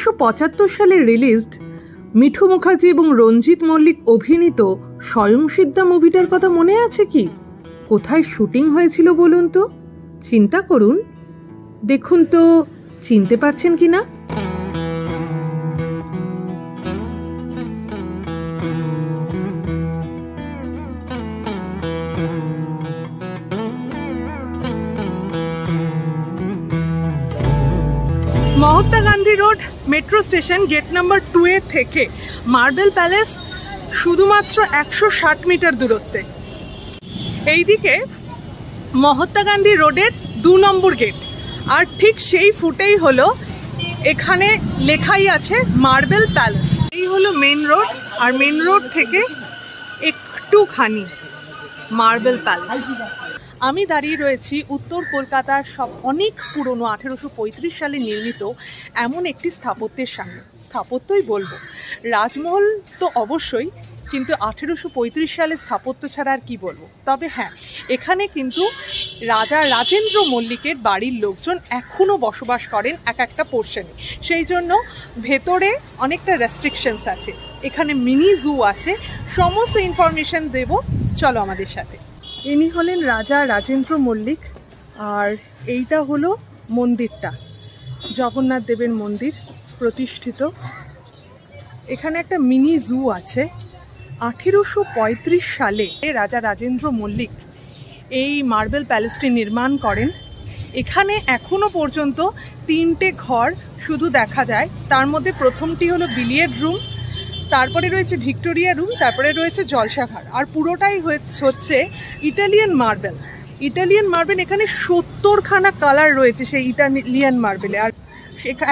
1975 সালে রিলিজড মিঠু মুখার্জি এবং রঞ্জিত মল্লিক অভিনীত স্বয়ংসিদ্ধা মুভিটার কথা মনে আছে কি? কোথায় শুটিং হয়েছিল বলুন তো? চিন্তা করুন, দেখুন তো চিনতে পারছেন কিনা। Mahatma Gandhi road metro station gate number 2 এর থেকে মার্বেল প্যালেস শুধুমাত্র 160 মিটার দূরত্বে। এইদিকে মহাত্মা গান্ধী রোডের 2 নম্বর গেট, আর ঠিক সেই ফুটেই হলো এখানে লেখাই আছে মার্বেল প্যালেস। এই হলো মেন রোড, আর মেন রোড থেকে একটুখানি মার্বেল প্যালেস। আমি দাঁড়িয়ে রয়েছি উত্তর কলকাতার সব অনেক পুরনো 1835 সালে নির্মিত এমন একটি স্থাপত্যের সামনে। স্থাপত্যই বলবো, রাজমহল তো অবশ্যই, কিন্তু 1835 সালে স্থাপত্য ছাড়া আর কি বলবো। তবে হ্যাঁ, এখানে কিন্তু রাজা রাজেন্দ্র মল্লিকের বাড়ির লোকজন এখনও বসবাস করেন এক একটা পোর্শনে, সেই জন্য ভেতরে অনেকটা রেস্ট্রিকশনস আছে। এখানে মিনি জু আছে, সমস্ত ইনফরমেশন দেব, চলো আমাদের সাথে। ইনি হলেন রাজা রাজেন্দ্র মল্লিক, আর এইটা হলো মন্দিরটা, জগন্নাথ দেবের মন্দির প্রতিষ্ঠিত। এখানে একটা মিনি জু আছে। 1835 সালে রাজা রাজেন্দ্র মল্লিক এই মার্বেল প্যালেসটি নির্মাণ করেন। এখানে এখনো পর্যন্ত 3টে ঘর শুধু দেখা যায়। তার মধ্যে প্রথমটি হলো বিলিয়ার্ড রুম, তারপরে রয়েছে ভিক্টোরিয়া রুম, তারপরে রয়েছে জলসাঘর, আর পুরোটাই হচ্ছে ইটালিয়ান মার্বেল। ইটালিয়ান মার্বেল এখানে 70খানা কালার রয়েছে সেই ইটালিয়ান মার্বেলে। আর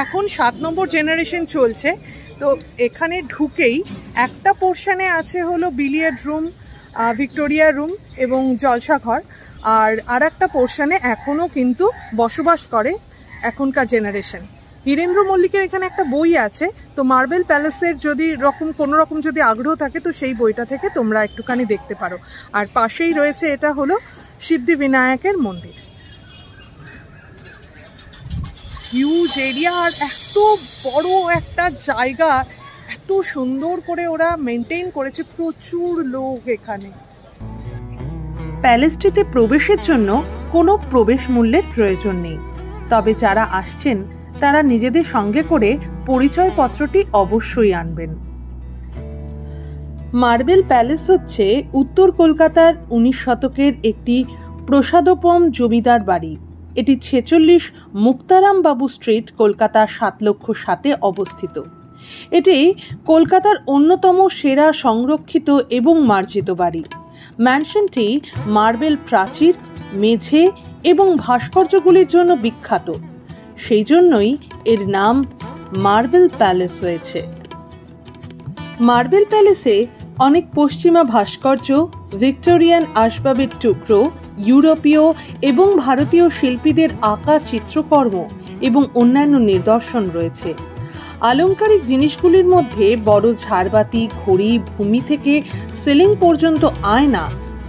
এখন 7 নম্বর জেনারেশন চলছে, তো এখানে ঢুকেই একটা পোর্শনে আছে হলো বিলিয়ার্ড রুম, ভিক্টোরিয়া রুম এবং জলসাঘর, আর একটা পোর্শনে এখনও কিন্তু বসবাস করে এখনকার জেনারেশন। হীরেন্দ্র মল্লিকের এখানে একটা বই আছে, তো মার্বেল প্যালেসের যদি কোনো রকম যদি আগ্রহ থাকে তো সেই বইটা থেকে তোমরা একটুখানি দেখতে পারো। আর পাশেই রয়েছে এটা হলো সিদ্ধিবিনায়কের মন্দির। হিউজ এরিয়া, আর এত বড় একটা জায়গা, এত সুন্দর করে ওরা মেনটেন করেছে, প্রচুর লোক এখানে। প্যালেসটিতে প্রবেশের জন্য কোনো প্রবেশ মূল্যের প্রয়োজন নেই, তবে যারা আসছেন তারা নিজেদের সঙ্গে করে পরিচয়পত্রটি অবশ্যই আনবেন। মার্বেল প্যালেস হচ্ছে উত্তর কলকাতার 19 শতকের একটি প্রসাদোপম জমিদার বাড়ি। এটি 46 মুক্তারাম বাবু স্ট্রিট, কলকাতা 7,07,000-এ অবস্থিত। এটি কলকাতার অন্যতম সেরা সংরক্ষিত এবং মার্জিত বাড়ি। ম্যানশনটি মার্বেল প্রাচীর, মেঝে এবং ভাস্কর্যগুলির জন্য বিখ্যাত, সেই জন্যই এর নাম মার্বেল প্যালেস হয়েছে। মার্বেল প্যালেসে অনেক পশ্চিমা ভাস্কর্য, ভিক্টোরিয়ান আসবাবের টুকরো, ইউরোপীয় এবং ভারতীয় শিল্পীদের আঁকা চিত্রকর্ম এবং অন্যান্য নিদর্শন রয়েছে। আলংকারিক জিনিসগুলির মধ্যে বড় ঝাড়বাতি, ঘড়ি, ভূমি থেকে সিলিং পর্যন্ত আয়না,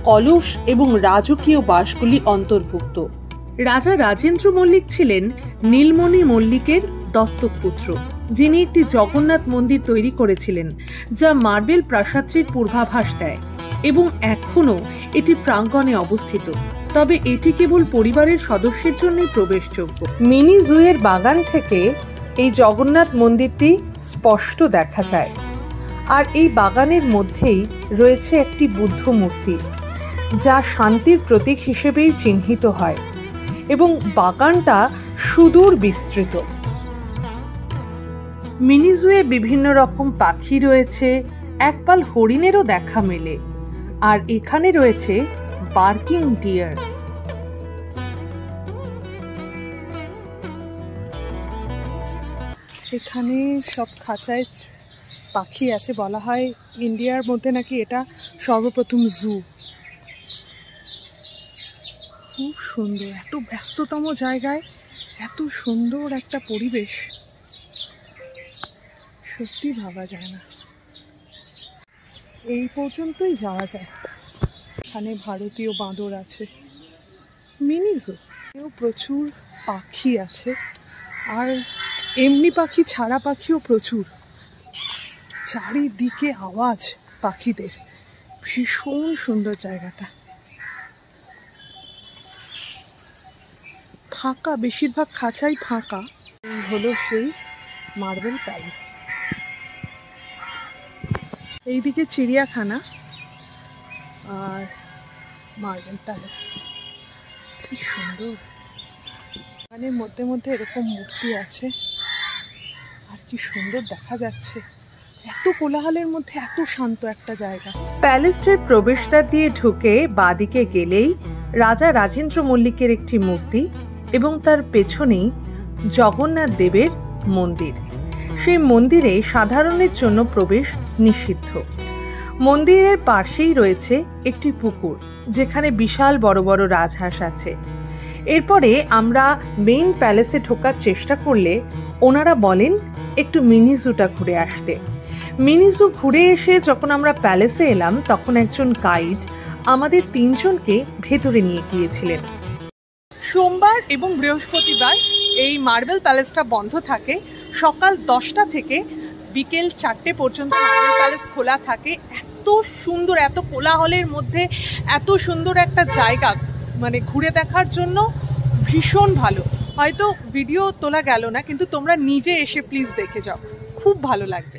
কলস এবং রাজকীয় বাসগুলি অন্তর্ভুক্ত। রাজা রাজেন্দ্র মল্লিক ছিলেন নীলমণি মল্লিকের দত্তক পুত্র, যিনি একটি জগন্নাথ মন্দির তৈরি করেছিলেন যা মার্বেল প্রাসাদটির পূর্বাভাস দেয়, এবং এখনও এটি প্রাঙ্গণে অবস্থিত। তবে এটি কেবল পরিবারের সদস্যের জন্যই প্রবেশযোগ্য। মিনি জুয়ের বাগান থেকে এই জগন্নাথ মন্দিরটি স্পষ্ট দেখা যায়, আর এই বাগানের মধ্যেই রয়েছে একটি বুদ্ধ মূর্তি, যা শান্তির প্রতীক হিসেবেই চিহ্নিত হয়, এবং বাগানটা সুদূর বিস্তৃত। মিনি জুয়ে বিভিন্ন রকম পাখি রয়েছে, একপাল হরিণেরও দেখা মেলে, আর এখানে রয়েছে বার্কিং ডিয়ার। এখানে সব খাঁচায় পাখি আছে, বলা হয় ইন্ডিয়ার মধ্যে নাকি এটা সর্বপ্রথম জু। খুব সুন্দর, এত ব্যস্ততম জায়গায় এত সুন্দর একটা পরিবেশ সত্যি ভাবা যায় না। এই পর্যন্তই যাওয়া যায়। এখানে ভারতীয় বাঁদর আছে, মিনি জু, প্রচুর পাখি আছে, আর এমনি পাখি, ছাড়া পাখিও প্রচুর, চারিদিকে আওয়াজ পাখিদের। ভীষণ সুন্দর জায়গাটা, ফাঁকা, বেশিরভাগ খাঁচাই ফাঁকা। এই হলো সেই মার্বেল প্যালেস। এইদিকে চিড়িয়াখানা আর মার্বেল প্যালেস। কি সুন্দর, এখানে মধ্যে মধ্যে এরকম মূর্তি আছে, আর কি সুন্দর দেখা যাচ্ছে। এত কোলাহলের মধ্যে এত শান্ত একটা জায়গা। প্যালেসটির প্রবেশদ্বার দিয়ে ঢুকে বাঁদিকে গেলেই রাজা রাজেন্দ্র মল্লিকের একটি মূর্তি এবং তার পেছনেই জগন্নাথ দেবের মন্দির। সেই মন্দিরে সাধারণের জন্য প্রবেশ নিষিদ্ধ। মন্দিরের পাশেই রয়েছে একটি পুকুর, যেখানে বিশাল বড় বড় রাজহাঁস আছে। এরপরে আমরা মেইন প্যালেসে ঢোকার চেষ্টা করলে ওনারা বলেন একটু মিনি জুটা ঘুরে আসতে। মিনি জু ঘুরে এসে যখন আমরা প্যালেসে এলাম, তখন একজন গাইড আমাদের 3 জনকে ভেতরে নিয়ে গিয়েছিলেন। সোমবার এবং বৃহস্পতিবার এই মার্বেল প্যালেসটা বন্ধ থাকে। সকাল 10টা থেকে বিকেল 4টে পর্যন্ত মার্বেল প্যালেস খোলা থাকে। এত সুন্দর, এত কোলাহলের মধ্যে এত সুন্দর একটা জায়গা, মানে ঘুরে দেখার জন্য ভীষণ ভালো। হয়তো ভিডিও তোলা গেল না, কিন্তু তোমরা নিজে এসে প্লিজ দেখে যাও, খুব ভালো লাগবে।